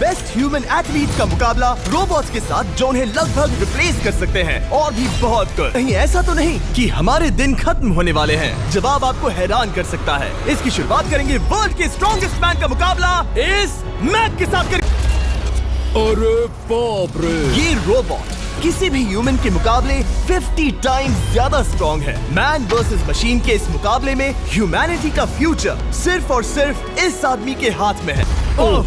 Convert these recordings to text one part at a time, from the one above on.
Best human athlete का मुकाबला robots के साथ जो उन्हें लगभग रिप्लेस कर सकते हैं और भी बहुत कुछ। कहीं ऐसा तो नहीं कि हमारे दिन खत्म होने वाले हैं? जवाब आपको हैरान कर सकता है। इसकी शुरुआत करेंगे वर्ल्ड के स्ट्रॉन्गेस्ट मैन का मुकाबला इस मैक के साथ अरे बाप रे! ये रोबोट किसी भी ह्यूमन के मुकाबले 50 टाइम्स ज्यादा स्ट्रॉन्ग है। मैन वर्सेस मशीन के इस मुकाबले में ह्यूमैनिटी का फ्यूचर सिर्फ और सिर्फ इस आदमी के हाथ में है। ओह,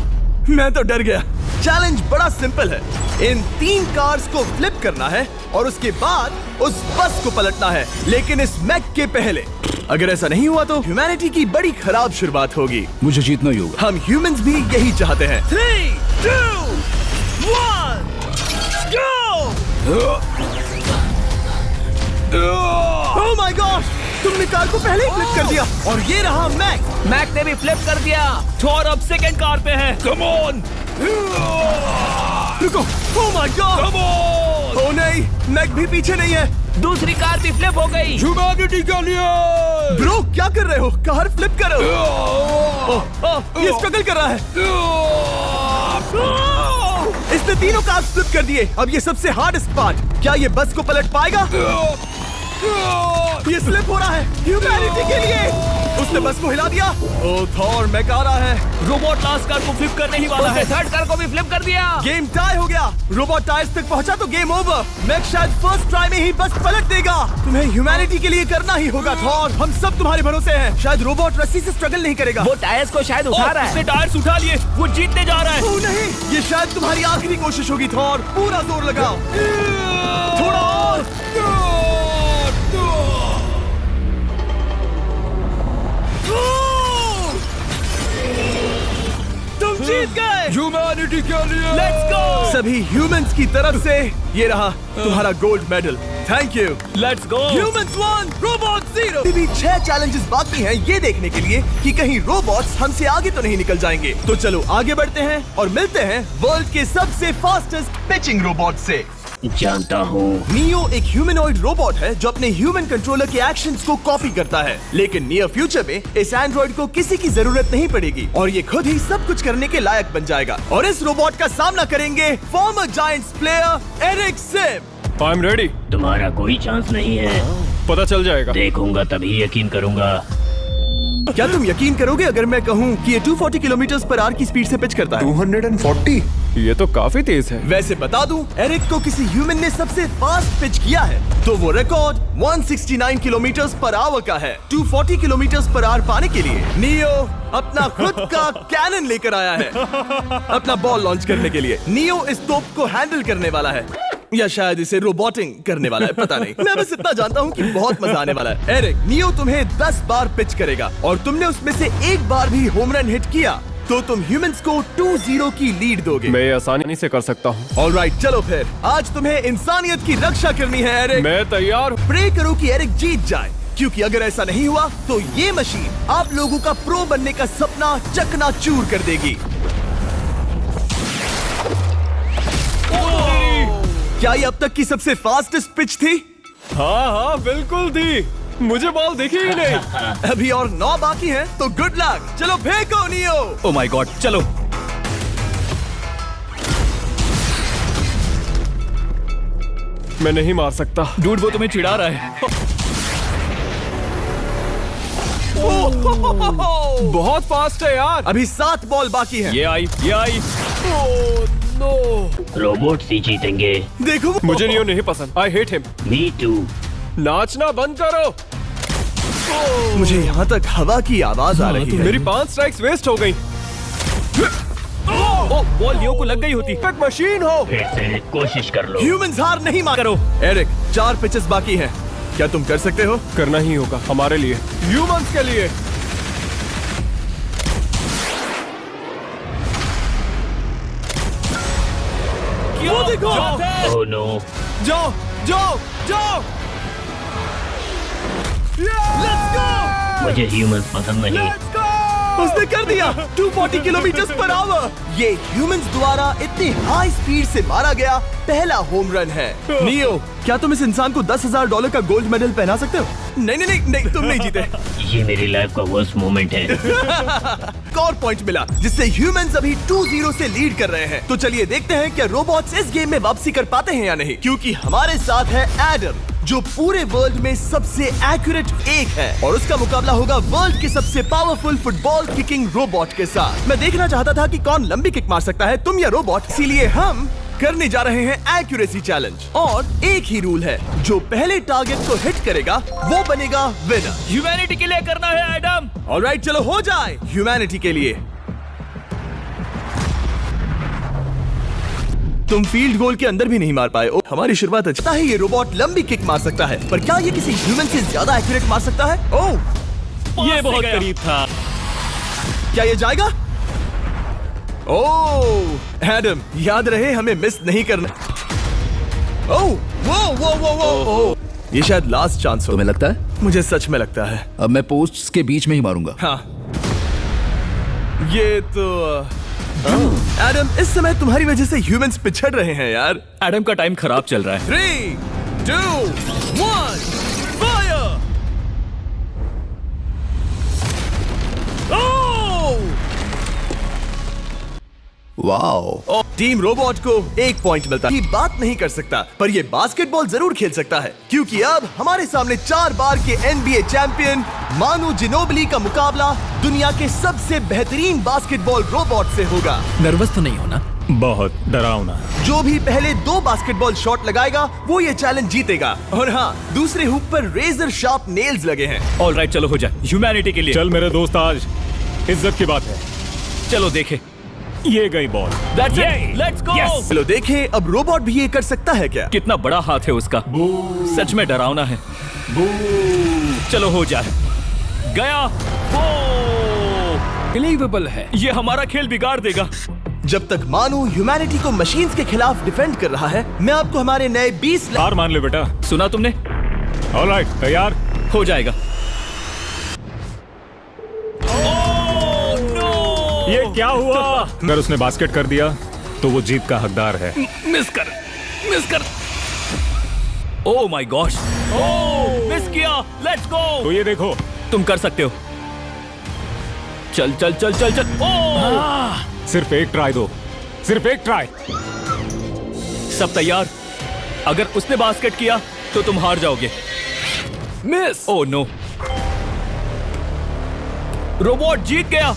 मैं तो डर गया। चैलेंज बड़ा सिंपल है। इन 3 कार्स को फ्लिप करना है और उसके बाद उस बस को पलटना है, लेकिन इस मैक के पहले। अगर ऐसा नहीं हुआ तो ह्यूमैनिटी की बड़ी खराब शुरुआत होगी। मुझे जीतना ही होगा। हम ह्यूमंस भी यही चाहते हैं। 3, 2, 1, go! Oh my gosh! तुमने कार को पहले ही फ्लिप कर दिया और ये रहा मैक। मैक ने भी फ्लिप कर दिया। थॉर अब सेकंड कार पे है। Come on! रुको! Oh my god! Come on! Oh नहीं, मैक भी पीछे नहीं है। दूसरी कार भी फ्लिप हो गई। ह्यूमैनिटी के लिए! ब्रो, क्या कर रहे हो? कार फ्लिप करो। ये स्ट्रगल कर रहा है। इसने तीनों कार फ्लिप कर दिए। अब ये सबसे हार्डेस्ट पार्ट। क्या ये बस को पलट पाएगा? ये स्लिप हो रहा है ह्यूमैनिटी के लिए। उसने बस को हिला दिया। ओह थॉर, मैक आ रहा है। रोबोट लास्ट कार को फ्लिप करने ही वाला है। थर्ड कार को भी फ्लिप कर दिया। गेम टाई हो गया। रोबोट टायर्स तक पहुंचा तो गेम ओवर। मैक शायद फर्स्ट ट्राई में ही बस पलट देगा। तुम्हें ह्यूमैनिटी के लिए करना ही होगा थॉर। हम सब तुम्हारे भरोसे हैं। शायद रोबोट रस्सी से स्ट्रगल नहीं करेगा। वो टायर्स को शायद उठा रहा है। उसने टायर्स उठा लिए। वो जीतने जा रहा है। ओह नहीं, ये शायद तुम्हारी आखिरी कोशिश होगी थॉर। पूरा जोर लगाओ। थोड़ा और। तुम जीत गए। ह्यूमैनिटी के लिए! Let's go. सभी ह्यूमंस की तरफ से ये रहा तुम्हारा gold medal. Thank you. Let's go. Humans 1, robot 0। अभी भी 6 चैलेंजेस बाकी हैं ये देखने के लिए कि कहीं रोबोट्स हमसे आगे तो नहीं निकल जाएंगे। तो चलो आगे बढ़ते हैं और मिलते हैं वर्ल्ड के सबसे फास्टेस्ट पिचिंग रोबोट से। जानता हूँ। नियो एक ह्यूमनॉइड रोबोट है जो अपने ह्यूमन कंट्रोलर के एक्शंस को कॉपी करता है, लेकिन नियर फ्यूचर में इस एंड्रॉइड को किसी की जरूरत नहीं पड़ेगी और ये खुद ही सब कुछ करने के लायक बन जाएगा। और इस रोबोट का सामना करेंगे former Giants player Eric Sim. I am ready. तुम्हारा कोई चांस नहीं है। पता चल जाएगा। देखूंगा तभी यकीन करूंगा। क्या तुम यकीन करोगे अगर मैं कहूँ कि ये 240 किलोमीटर पर आवर की स्पीड से पिच करता है? 240? ये तो काफी तेज है। वैसे बता दूं, एरिक को किसी ह्यूमन ने सबसे फास्ट पिच किया है तो वो रिकॉर्ड 169 किलोमीटर पर आवर का है। 240 किलोमीटर पर आवर पाने के लिए नियो अपना खुद का कैनन लेकर आया है अपना बॉल लॉन्च करने के लिए। नियो इस तोप को हैंडल करने वाला है या शायद इसे रोबोटिंग करने वाला है, पता नहीं। मैं बस इतना जानता हूँ कि बहुत मजा आने वाला है। एरिक, नियो तुम्हें 10 बार पिच करेगा और तुमने उसमें से एक बार भी होम रन हिट किया तो तुम ह्यूमंस को 2-0 की लीड दोगे। मैं ये आसानी से कर सकता हूँ। ऑलराइट, चलो फिर आज तुम्हें इंसानियत की रक्षा करनी है एरिक। मैं तैयार हूँ। प्रे करो कि एरिक जीत जाए, क्योंकि अगर ऐसा नहीं हुआ तो ये मशीन आप लोगों का प्रो बनने का सपना चकनाचूर कर देगी। क्या ये अब तक की सबसे फास्टेस्ट पिच थी? हाँ बिल्कुल थी। मुझे बॉल दिखी ही नहीं। अभी और 9 बाकी हैं, तो गुड लक। चलो फेंको नियो। ओह माय गॉड, चलो। मैं नहीं मार सकता। डूड, वो तुम्हें चिढ़ा रहा है। बहुत फास्ट है यार। अभी 7 बॉल बाकी हैं। ये आई। Oh no. रोबोट्स ही जीतेंगे। देखो मुझे नियो नहीं पसंद। I hate him. Me too. नाचना बंद करो। मुझे यहाँ तक हवा की आवाज आ रही है। मेरी 5 स्ट्राइक्स वेस्ट हो गई। बॉल नियो को लग गई होती। एक मशीन हो। फिर से कोशिश कर लो। ह्यूमंस हार नहीं मान करो। एरिक, 4 पिचेस बाकी हैं। क्या तुम कर सकते हो? करना ही होगा हमारे लिए, ह्यूमंस के लिए। वो देखो। Oh no. जाओ जाओ जाओ। Let's go. मुझे ह्यूमंस पसंद नहीं। उसने कर दिया 240 किलोमीटर पर आवर। ये ह्यूमंस द्वारा इतनी हाई स्पीड से मारा गया पहला होम रन है। नियो, क्या तुम इस इंसान को $10,000 का गोल्ड मेडल पहना सकते हो? नहीं नहीं नहीं, नहीं तुम नहीं जीते। ये मेरी लाइफ का वर्स्ट मोमेंट है। एक और पॉइंट मिला, जिससे ह्यूमंस अभी 2-0 से लीड कर रहे हैं। तो चलिए देखते हैं क्या रोबोट्स इस गेम में वापसी कर पाते हैं या नहीं, क्योंकि हमारे साथ है एडम, जो पूरे वर्ल्ड में सबसे एक्यूरेट एक है, और उसका मुकाबला होगा वर्ल्ड के सबसे पावरफुल फुटबॉल किकिंग रोबोट के साथ। मैं देखना चाहता था कि कौन लंबी किक मार सकता है, तुम या रोबोट, इसीलिए हम करने जा रहे हैं एक्यूरेसी चैलेंज। और एक ही रूल है, जो पहले टारगेट को हिट करेगा वो बनेगा विनर। ह्यूमैनिटी के लिए करना है एडम। ऑलराइट, चलो हो जाए ह्यूमैनिटी के लिए। तुम फील्ड गोल के अंदर भी नहीं मार पाए। हमारी शुरुआत अच्छा है। ये रोबोट लंबी किक मार सकता है, पर क्या ये किसी ह्यूमन से ज्यादा एक्यूरेट मार सकता है? ओह, ये बहुत करीब था। क्या ये जाएगा? ओह एडम, याद रहे हमें मिस नहीं करना। ओह वो वो वो वो ओह, ये शायद लास्ट चांस हो। तुम्हें लगता है? मुझे सच में लगता है। अब मैं पोस्ट्स के बीच में ही मारूंगा। हाँ, ये तो एडम, इस समय तुम्हारी वजह से ह्यूमंस पिछड़ रहे हैं यार। एडम का टाइम खराब चल रहा है। 3, 2, 1, फायर! वाओ! टीम रोबोट को 1 पॉइंट मिलता है। ये बात नहीं कर सकता, पर ये बास्केटबॉल जरूर खेल सकता है, क्योंकि अब हमारे सामने 4 बार के NBA चैंपियन मानू जिनोबिली का मुकाबला दुनिया के सबसे बेहतरीन बास्केटबॉल रोबोट से होगा। नर्वस तो नहीं होना? बहुत डरावना। जो भी पहले 2 बास्केटबॉल शॉट लगाएगा वो ये चैलेंज जीतेगा। और हाँ, दूसरे हुक पर रेजर शार्प नेल्स लगे हैं। ऑलराइट, चलो हो जाए ह्यूमैनिटी के लिए। चल मेरे दोस्त, आज इज्जत की बात है। चलो देखे। ये गई ball. That's it. Let's go. Yes. चलो देखें, अब रोबोट भी ये कर सकता है क्या? कितना बड़ा हाथ है उसका। सच में डरावना है। चलो हो जाए। गया। बिलीवेबल है। ये हमारा खेल बिगाड़ देगा। जब तक मानू ह्यूमैनिटी को मशीन्स के खिलाफ डिफेंड कर रहा है, मैं आपको हमारे नए 20 हार मान ले बेटा। सुना तुमने? ऑलराइट, तैयार? हो जाएगा। ये क्या हुआ? अगर उसने बास्केट कर दिया तो वो जीत का हकदार है। मिस कर। Oh my gosh. Oh, miss किया। Let's go. तो ये देखो, तुम कर सकते हो। चल। ओह! सिर्फ एक ट्राई दो, सिर्फ एक ट्राई। सब तैयार? अगर उसने बास्केट किया तो तुम हार जाओगे। मिस। ओह नो, रोबोट जीत गया।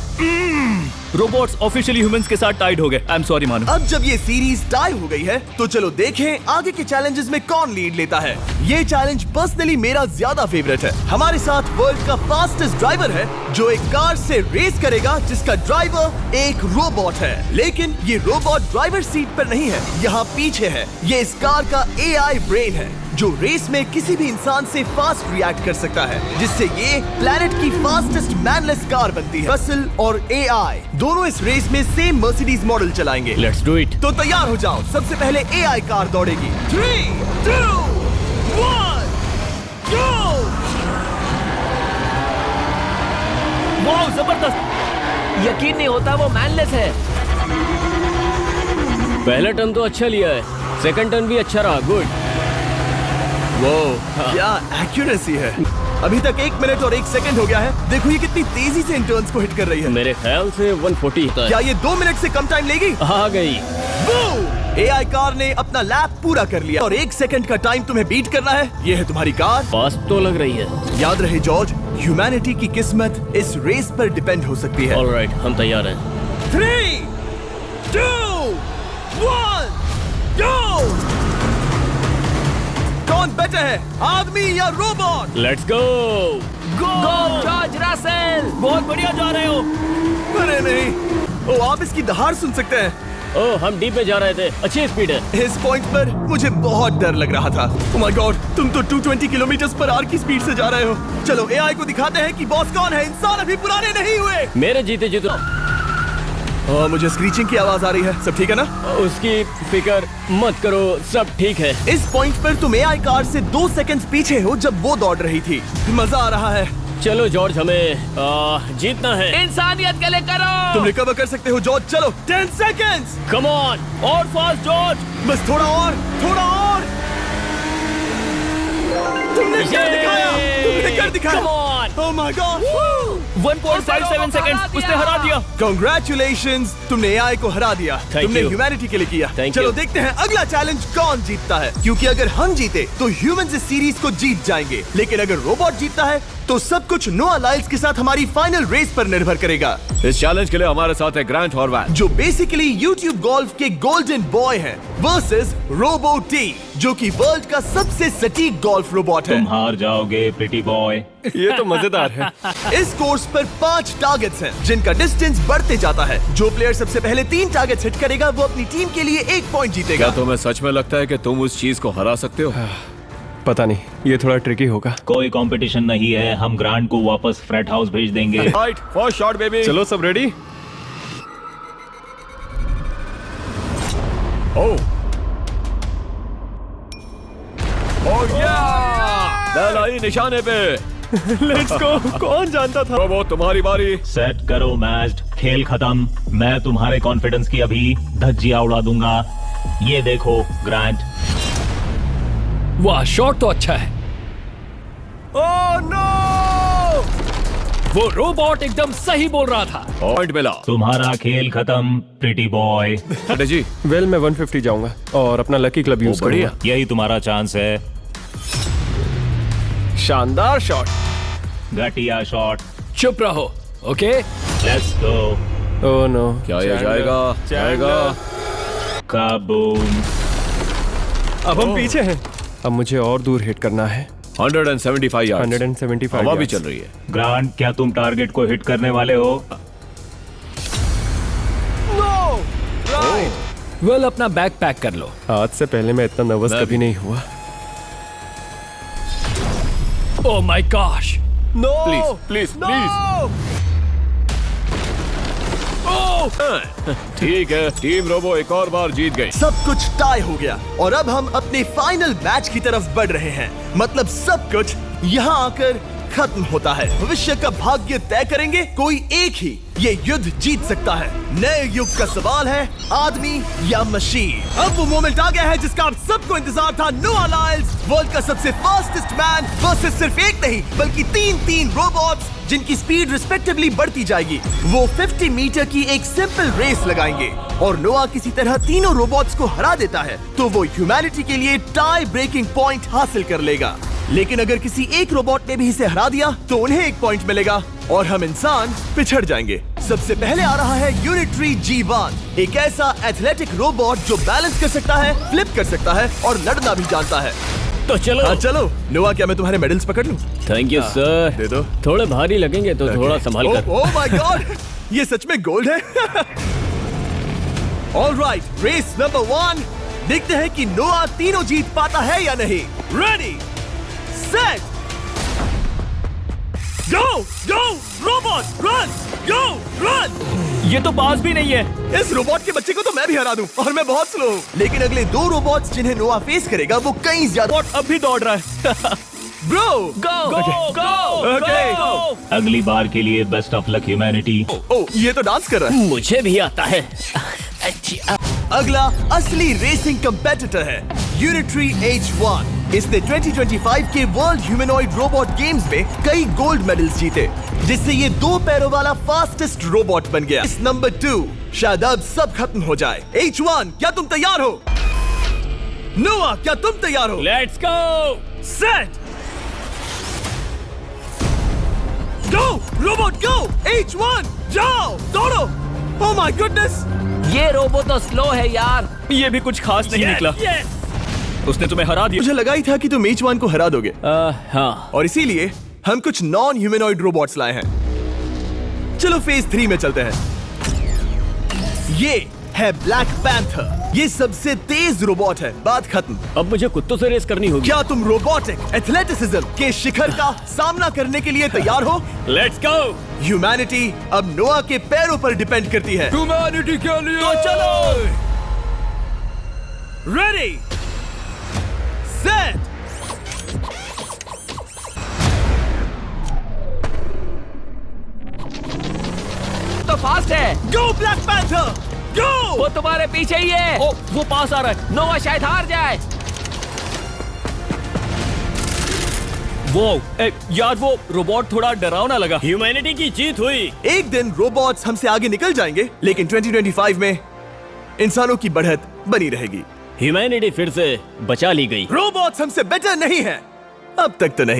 रोबोट्स ऑफिशियली ह्यूमंस के साथ टाइड हो गए। आई एम सॉरी मानू। अब जब ये सीरीज टाई हो गई है, तो चलो देखें आगे के चैलेंजेस में कौन लीड लेता है। ये चैलेंज पर्सनली मेरा ज्यादा फेवरेट है। हमारे साथ वर्ल्ड का फास्टेस्ट ड्राइवर है, जो एक कार से रेस करेगा जिसका ड्राइवर एक रोबोट है। लेकिन ये रोबोट ड्राइवर सीट पर नहीं है, यहाँ पीछे है। ये इस कार का AI ब्रेन है, जो रेस में किसी भी इंसान से फास्ट रिएक्ट कर सकता है, जिससे ये प्लैनेट की फास्टेस्ट मैनलेस कार बनती है। रसल और AI दोनों इस रेस में सेम मर्सिडीज मॉडल चलाएंगे। Let's do it. तो तैयार हो जाओ। सबसे पहले AI कार दौड़ेगी। 3, 2, 1, go! वाह, जबरदस्त। यकीन नहीं होता वो मैनलेस है। पहला टर्न तो अच्छा लिया है, सेकंड टर्न भी अच्छा रहा। गुड। वो क्या एक्यूरेसी है। अभी तक 1 मिनट और 1 सेकंड हो गया है। देखो ये कितनी तेजी से इन टर्न्स को हिट कर रही है। मेरे ख्याल से 140 होता है। क्या ये 2 मिनट से कम टाइम लेगी? आ गई। AI कार ने अपना लैप पूरा कर लिया, और 1 सेकंड का टाइम तुम्हें बीट करना है। ये है तुम्हारी कार। फास्ट तो लग रही है। याद रहे जॉर्ज, ह्यूमैनिटी की किस्मत इस रेस पर डिपेंड हो सकती है। ऑलराइट, हम तैयार हैं। 3, 2, 1, go! कौन बेटर है, आदमी या robot? Let's go. Go George Russell. बहुत बढ़िया जा रहे हो। अरे नहीं, ओ आप इसकी दहाड़ सुन सकते हैं। ओह, हम डी पे जा रहे थे। अच्छी स्पीड है। इस पॉइंट पर मुझे बहुत डर लग रहा था। ओह माय गॉड, तुम तो 220 किलोमीटर/आवर की स्पीड से जा रहे हो। चलो AI को दिखाते हैं कि बॉस कौन है। इंसान अभी पुराने नहीं हुए। मेरे जीते जी तो मुझे स्क्रीचिंग की आवाज आ रही है। सब ठीक है ना? उसकी फिक्र मत करो, सब ठीक है। इस पॉइंट पर तुम AI कार से 2 सेकंड्स पीछे हो जब वो दौड़ रही थी। मजा आ रहा है। चलो जॉर्ज, हमें जीतना है। इंसानियत के लिए करो। तुम रिकवर कर सकते हो जॉर्ज। चलो 10 सेकंड्स। Come on. और फास्ट जॉर्ज। बस थोड़ा और। तुमने कर दिखाया। Come on. Oh my God! 1.57 second उसने हरा दिया। Congratulations! तुमने AI को हरा दिया। Thank तुमने you. ह्यूमैनिटी के लिए किया। Thank चलो you. देखते हैं अगला चैलेंज कौन जीतता है, क्योंकि अगर हम जीते तो ह्यूमंस इस सीरीज को जीत जाएंगे, लेकिन अगर रोबोट जीतता है तो सब कुछ नोआ लाइल्स के साथ हमारी फाइनल रेस पर निर्भर करेगा, इस चैलेंज के लिए हमारे साथ है ग्रांट हॉर्वैट। जो बेसिकली YouTube गोल्फ के गोल्डन बॉय हैं, वर्सेस रोबो टी, जो कि वर्ल्ड का सबसे सटीक गोल्फ रोबोट है। तुम हार जाओगे प्रिटी बॉय। ये तो मजेदार है। इस कोर्स पर 5 टारगेट्स हैं, जिनका डिस्टेंस बढ़ते जाता है। जो प्लेयर सबसे पहले 3 टारगेट्स हिट करेगा वो अपनी टीम के लिए 1 पॉइंट जीतेगा। क्या तुम्हें सच में लगता है कि तुम उस चीज को हरा सकते हो? पता नहीं, ये थोड़ा ट्रिकी होगा। कोई कंपटीशन नहीं है, हम ग्रांट को वापस फ्रेट हाउस भेज देंगे। Right, first shot baby. चलो सब रेडी? ओह बैल आई निशाने पे। Let's go. कौन जानता था? रोबो तुम्हारी बारी। सेट करो मैच, खेल खत्म। मैं तुम्हारे कॉन्फिडेंस की अभी धज्जियां उड़ा दूंगा। ये देखो ग्रांट। वाह, शॉट तो अच्छा है। Oh no! वो रोबोट एकदम सही बोल रहा था। पॉइंट मिला। तुम्हारा खेल खत्म प्रिटी बॉय। अरे जी, वेल मैं 150 जाऊंगा और अपना लकी क्लब यूज बढ़िया। करूंगा। यही तुम्हारा चांस है। शानदार शॉट। घटिया शॉट। चुप रहो, okay? Let's go. Oh no. क्या ये जाएगा? जाएगा। काबूम। अब हम पीछे हैं। अब मुझे और दूर हिट करना है। 175 यार्ड्स। 175 हवा भी yards। चल रही है। ग्रांट, क्या तुम टारगेट को हिट करने वाले हो? वेल, अपना बैग पैक कर लो। आज से पहले मैं इतना नर्वस मैं कभी भी। नहीं हुआ। Oh my gosh. No please please please. ठीक है, टीम रोबो एक और बार जीत गई। सब कुछ टाई हो गया और अब हम अपने फाइनल मैच की तरफ बढ़ रहे हैं। मतलब सब कुछ यहाँ आकर खत्म होता है। भविष्य का भाग्य तय करेंगे कोई एक ही ये युद्ध जीत सकता है। नए युग का सवाल है, आदमी या मशीन। अब वो मोमेंट आ गया है जिसका आप सबको इंतजार था। नोआ लाइल्स, वर्ल्ड का सबसे फास्टेस्ट मैन वर्सेस सिर्फ एक नहीं बल्कि 3 रोबोट्स, जिनकी स्पीड रिस्पेक्टिवली बढ़ती जाएगी। वो 50 मीटर की एक सिंपल रेस लगाएंगे और नोआ किसी तरह तीनों रोबोट्स को हरा देता है तो वो ह्यूमैनिटी के लिए टाई ब्रेकिंग पॉइंट हासिल कर लेगा। लेकिन अगर किसी एक रोबोट ने भी इसे हरा दिया तो उन्हें 1 पॉइंट मिलेगा और हम इंसान पिछड़ जाएंगे। सबसे पहले आ रहा है यूनिट्री G1, एक ऐसा एथलेटिक रोबोट जो बैलेंस कर सकता है, फ्लिप कर सकता है और लड़ना भी जानता है। तो चलो। हाँ चलो। नोआ, क्या मैं तुम्हारे मेडल्स पकड़ लूं? Thank you sir. दे दो। थोड़े भारी लगेंगे तो थोड़ा संभाल कर। ओह माय गॉड, ये सच में गोल्ड है। Alright, race number 1। देखते हैं कि नोआ तीनों जीत पाता है या नहीं। रेडी, सेट, गो गो रोबोट, रन, गो रन। ये तो पास भी नहीं है। इस रोबोट के बच्चे को तो मैं भी हरा दूं और मैं बहुत स्लो हूं। लेकिन अगले 2 रोबोट्स जिन्हें नोआ फेस करेगा वो कहीं ज्यादा। अब भी दौड़ रहा है। ब्रो, गो गो Okay. अगली बार के लिए बेस्ट ऑफ लक ह्यूमैनिटी। ओ ये तो डांस कर रहा है। मुझे भी आता है। अगला असली रेसिंग कंपेटिटर है यूनिट्री H1। इसने 2025 के वर्ल्ड ह्यूमनॉइड रोबोट गेम्स में कई गोल्ड मेडल्स जीते, जिससे ये 2 पैरों वाला फास्टेस्ट रोबोट बन गया। इस नंबर 2 शायद अब सब खत्म हो जाए। H1, क्या तुम तैयार हो? नोआ, क्या तुम तैयार हो? Let's go. Set, go robot go. H1, जाओ, दौड़ो। ओह माय गुडनेस, ये रोबो तो स्लो है यार। ये भी कुछ खास नहीं निकला। उसने तुम्हें हरा दिया। मुझे लगा ही था कि तुम H1 को हरा दोगे हाँ। और इसीलिए हम कुछ नॉन ह्यूमनॉइड रोबोट्स लाए हैं। चलो फेज 3 में चलते हैं। ये है ब्लैक पैंथर। ये सबसे तेज रोबोट है। बात खत्म। अब मुझे कुत्तों से रेस करनी होगी। क्या तुम रोबोटिक एथलेटिसिज्म के शिखर का सामना करने के लिए तैयार हो? Let's go. ह्यूमैनिटी अब नोआ के पैरों पर डिपेंड करती है। ह्यूमैनिटी के लिए तो चलो। रेडी, सेट, तो फास्ट है। गो ब्लैक पैंथर, गो। वो तुम्हारे पीछे ही है। ओ, वो पास आ रहा है। नोवा शायद हार जाए। वो यार वो रोबोट थोड़ा डरावना लगा। ह्यूमैनिटी की जीत हुई। एक दिन रोबोट्स हमसे आगे निकल जाएंगे, लेकिन 2025 में इंसानों की बढ़त बनी रहेगी। ह्यूमैनिटी फिर से बचा ली गई। रोबोट्स हमसे बेटर नहीं है, अब तक तो नहीं।